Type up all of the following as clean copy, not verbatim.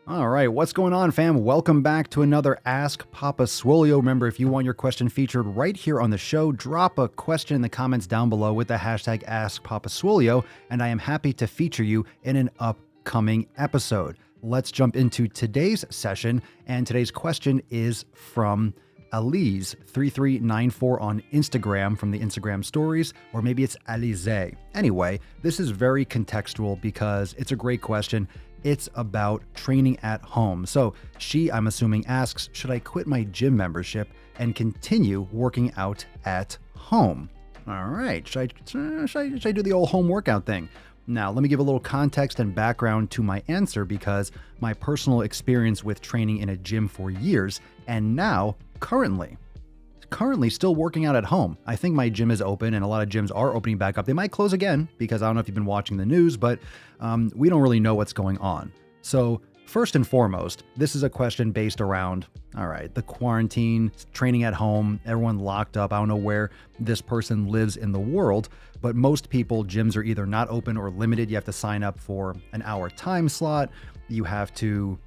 All right, what's going on, fam? Welcome back to another Ask Papa Swole. Remember, if you want your question featured right here on the show, drop a question in the comments down below with the hashtag AskPapaSwolio, and I am happy to feature you in an upcoming episode. Let's jump into today's session, and today's question is from Alize3394 on Instagram from the Instagram stories, or maybe it's Alize. Anyway, this is very contextual because it's a great question. It's about training at home. So she, I'm assuming, asks, should I quit my gym membership and continue working out at home? All right, should I do the old home workout thing? Now, let me give a little context and background to my answer because my personal experience with training in a gym for years and now currently still working out at home. I think my gym is open and a lot of gyms are opening back up. They might close again because I don't know if you've been watching the news, but we don't really know what's going on. So first and foremost, this is a question based around, all right, the quarantine, training at home, everyone locked up. I don't know where this person lives in the world, but most people, gyms are either not open or limited. You have to sign up for an hour time slot. You have to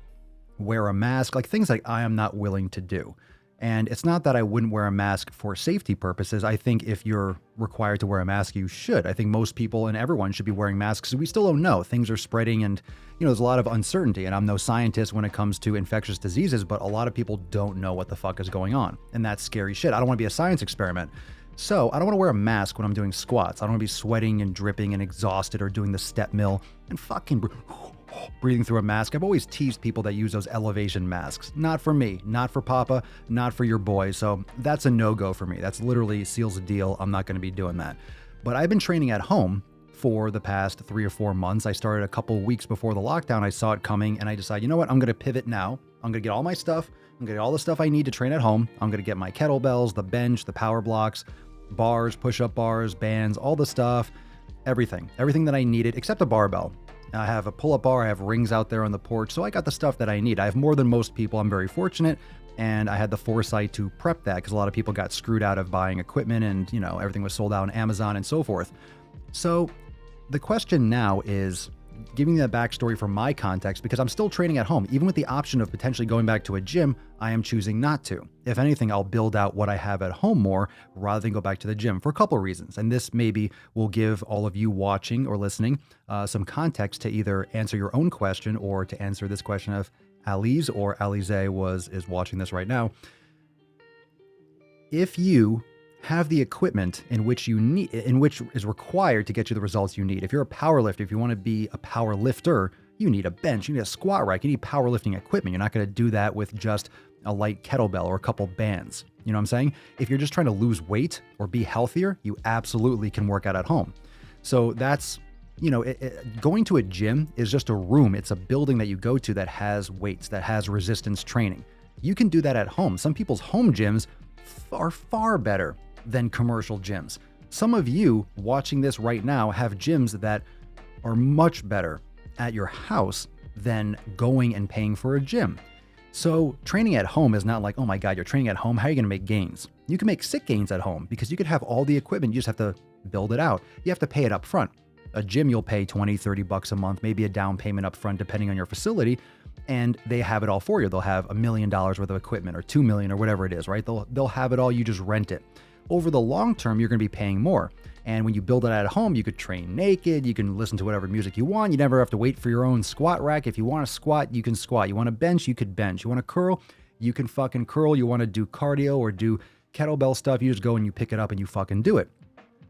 wear a mask, like things like I am not willing to do. And it's not that I wouldn't wear a mask for safety purposes. I think if you're required to wear a mask, you should. I think most people and everyone should be wearing masks. We still don't know. Things are spreading and, there's a lot of uncertainty. And I'm no scientist when it comes to infectious diseases, but a lot of people don't know what the fuck is going on. And that's scary shit. I don't want to be a science experiment. So I don't want to wear a mask when I'm doing squats. I don't want to be sweating and dripping and exhausted or doing the step mill and fucking breathing through a mask. I've always teased people that use those elevation masks. Not for me, not for Papa, not for your boy. So that's a no-go for me. That's literally seals the deal. I'm not going to be doing that. But I've been training at home for the past 3 or 4 months. I started a couple weeks before the lockdown. I saw it coming and I decided, you know what? I'm going to pivot now. I'm going to get all my stuff. I'm going to get all the stuff I need to train at home. I'm going to get my kettlebells, the bench, the power blocks, bars, push-up bars, bands, all the stuff, everything that I needed except a barbell. I have a pull-up bar, I have rings out there on the porch, so I got the stuff that I need. I have more than most people, I'm very fortunate, and I had the foresight to prep that because a lot of people got screwed out of buying equipment and, everything was sold out on Amazon and so forth. So the question now is, giving that backstory from my context, because I'm still training at home. Even with the option of potentially going back to a gym, I am choosing not to. If anything, I'll build out what I have at home more rather than go back to the gym for a couple of reasons. And this maybe will give all of you watching or listening some context to either answer your own question or to answer this question of Alize or Alize is watching this right now. If you have the equipment in which is required to get you the results you need. If you're a power lifter, if you want to be a power lifter, you need a bench, you need a squat rack, you need powerlifting equipment. You're not going to do that with just a light kettlebell or a couple bands. You know what I'm saying? If you're just trying to lose weight or be healthier, you absolutely can work out at home. So that's, going to a gym is just a room. It's a building that you go to that has weights, that has resistance training. You can do that at home. Some people's home gyms are far better than commercial gyms. Some of you watching this right now have gyms that are much better at your house than going and paying for a gym. So training at home is not like, oh my God, you're training at home. How are you going to make gains? You can make sick gains at home because you could have all the equipment. You just have to build it out. You have to pay it up front. A gym, you'll pay $20-$30 a month, maybe a down payment up front, depending on your facility. And they have it all for you. They'll have $1 million worth of equipment or $2 million or whatever it is, right? They'll have it all. You just rent it. Over the long term, you're going to be paying more. And when you build it at home, you could train naked. You can listen to whatever music you want. You never have to wait for your own squat rack. If you want to squat, you can squat. You want to bench, you could bench. You want to curl, you can fucking curl. You want to do cardio or do kettlebell stuff, you just go and you pick it up and you fucking do it.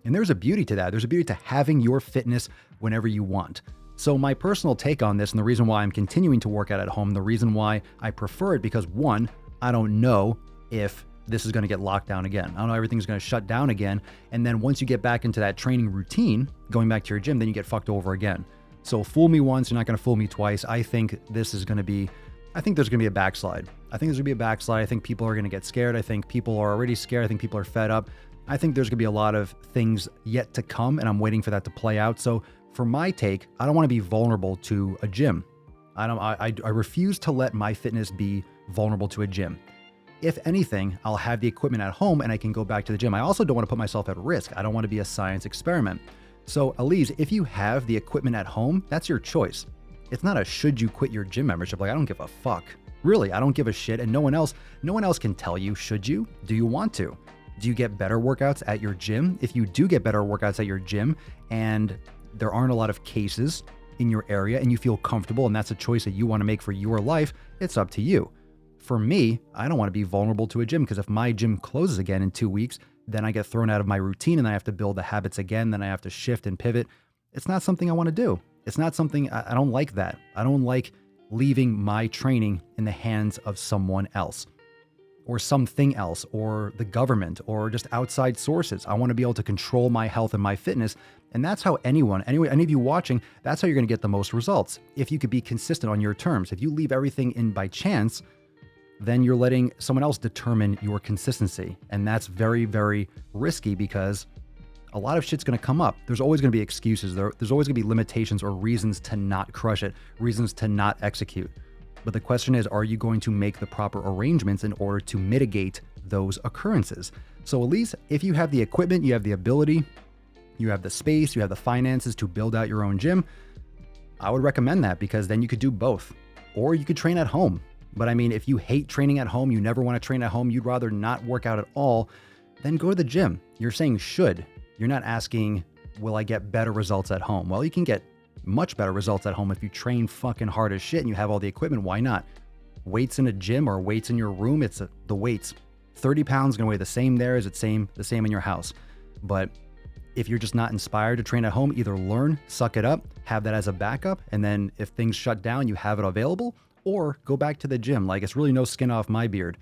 And there's a beauty to that. There's a beauty to having your fitness whenever you want. So my personal take on this, and the reason why I'm continuing to work out at home, the reason why I prefer it, because one, I don't know if this is going to get locked down again. I don't know, everything's going to shut down again. And then once you get back into that training routine, going back to your gym, then you get fucked over again. So fool me once, you're not going to fool me twice. I think there's going to be a backslide. I think people are going to get scared. I think people are already scared. I think people are fed up. I think there's going to be a lot of things yet to come, and I'm waiting for that to play out. So for my take, I don't want to be vulnerable to a gym. I refuse to let my fitness be vulnerable to a gym. If anything, I'll have the equipment at home and I can go back to the gym. I also don't want to put myself at risk. I don't want to be a science experiment. So Alize, if you have the equipment at home, that's your choice. It's not a should you quit your gym membership. Like, I don't give a fuck. Really, I don't give a shit. And no one else can tell you, should you? Do you want to? Do you get better workouts at your gym? If you do get better workouts at your gym and there aren't a lot of cases in your area and you feel comfortable and that's a choice that you want to make for your life, it's up to you. For me, I don't want to be vulnerable to a gym because if my gym closes again in 2 weeks, then I get thrown out of my routine and I have to build the habits again. Then I have to shift and pivot. It's not something I want to do. It's not something, I don't like that. I don't like leaving my training in the hands of someone else or something else or the government or just outside sources. I want to be able to control my health and my fitness. And that's how any of you watching, that's how you're going to get the most results. If you could be consistent on your terms. If you leave everything in by chance, then you're letting someone else determine your consistency. And that's very, very risky because a lot of shit's going to come up. There's always going to be excuses. There's always going to be limitations or reasons to not crush it, reasons to not execute. But the question is, are you going to make the proper arrangements in order to mitigate those occurrences? So at least if you have the equipment, you have the ability, you have the space, you have the finances to build out your own gym, I would recommend that because then you could do both. Or you could train at home. But I mean, if you hate training at home, you never want to train at home, you'd rather not work out at all, then go to the gym. You're saying should. You're not asking, will I get better results at home? Well, you can get much better results at home if you train fucking hard as shit and you have all the equipment. Why not? Weights in a gym or weights in your room, it's the weights. 30 pounds going to weigh the same there as the same in your house. But if you're just not inspired to train at home, either learn, suck it up, have that as a backup, and then if things shut down, you have it available, or go back to the gym. Like, it's really no skin off my beard.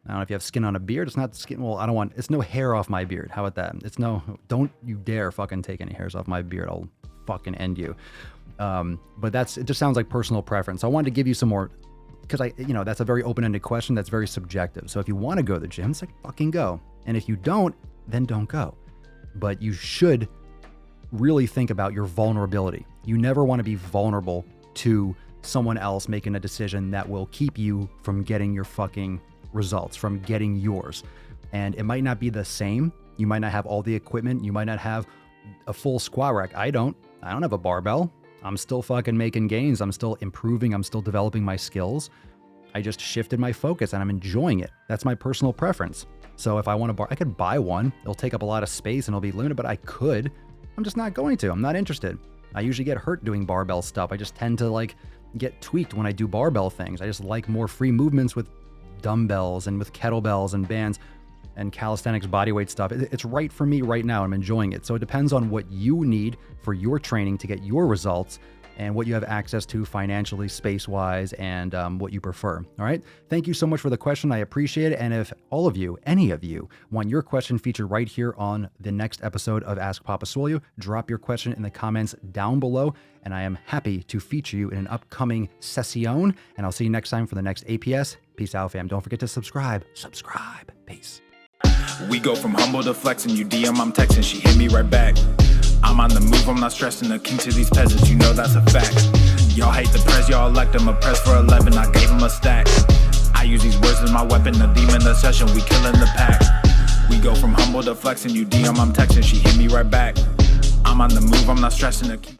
I don't know if you have skin on a beard. It's not skin. Well, it's no hair off my beard. How about that? Don't you dare fucking take any hairs off my beard. I'll fucking end you. But it just sounds like personal preference. So I wanted to give you some more, because that's a very open-ended question. That's very subjective. So if you want to go to the gym, it's like, fucking go. And if you don't, then don't go. But you should really think about your vulnerability. You never want to be vulnerable to someone else making a decision that will keep you from getting your fucking results, from getting yours. And it might not be the same. You might not have all the equipment. You might not have a full squat rack. I don't have a barbell. I'm still fucking making gains. I'm still improving. I'm still developing my skills. I just shifted my focus and I'm enjoying it. That's my personal preference. So if I want I could buy one. It'll take up a lot of space and it'll be limited, but I could. I'm just not going to. I'm not interested. I usually get hurt doing barbell stuff. I just tend to get tweaked when I do barbell things. I just like more free movements with dumbbells and with kettlebells and bands and calisthenics bodyweight stuff. It's right for me right now. I'm enjoying it. So it depends on what you need for your training to get your results and what you have access to financially, space-wise, and what you prefer. All right? Thank you so much for the question. I appreciate it. And if all of you, any of you, want your question featured right here on the next episode of Ask Papa Swole, drop your question in the comments down below, and I am happy to feature you in an upcoming session. And I'll see you next time for the next APS. Peace out, fam. Don't forget to subscribe. Peace. We go from humble to flexing, you DM, I'm texting, she hit me right back. I'm on the move, I'm not stressing, the king to these peasants, you know that's a fact. Y'all hate the press, y'all elect them, a press for 11, I gave him a stack. I use these words as my weapon, a demon the session, we killing the pack. We go from humble to flexing, you DM, I'm texting, she hit me right back. I'm on the move, I'm not stressing, the king.